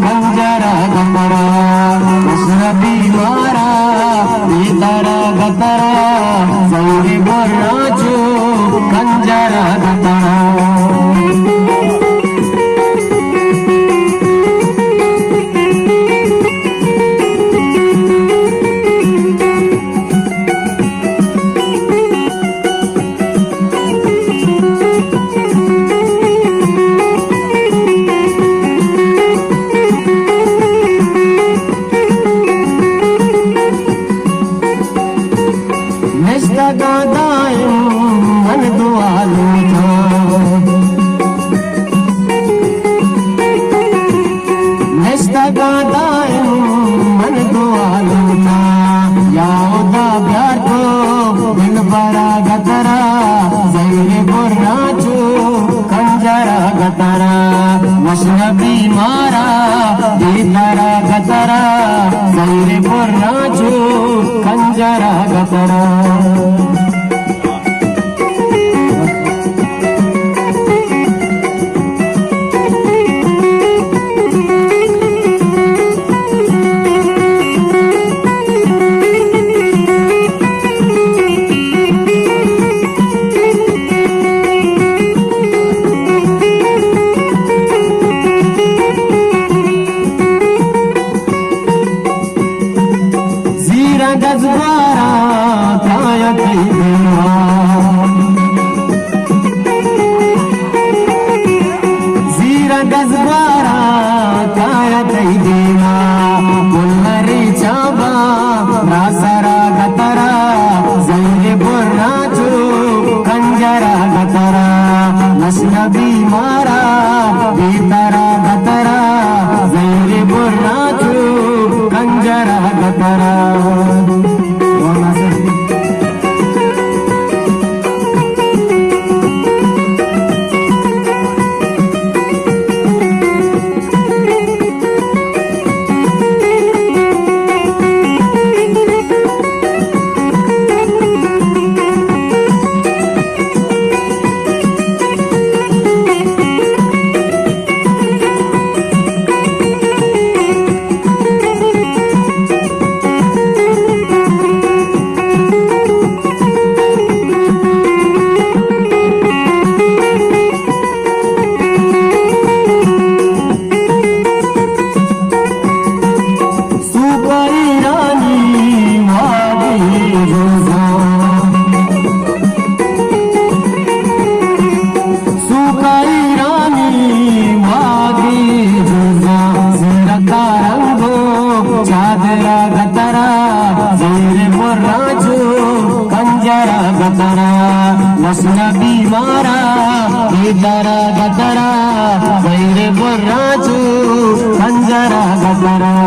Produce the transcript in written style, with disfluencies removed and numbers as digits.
गंजरा गतरा मशरबी मारा बेतरा गतरा सौरे बोराजो गंजरा गतरा मन दुआलू था मन दुआलू था यादा प्यार को दिल बड़ा गतरा जैरे बोराजो कंजरा गतरा मशरबी मारा बेतरा गतरा जैरे बोराजो कंजरा गतरा गजबारा काया कई देवा जीरा गजबारा काया कई देवा मुल्लरी चाबा रासरा गतरा जैरे बोराजो कंजरा गतरा मशरबी मारा बेतरा गतरा जैरे बोराजो कंजरा गतरा मशरबी मारा बेतरा गतरा जैरे बोराजो कंजरा गतरा।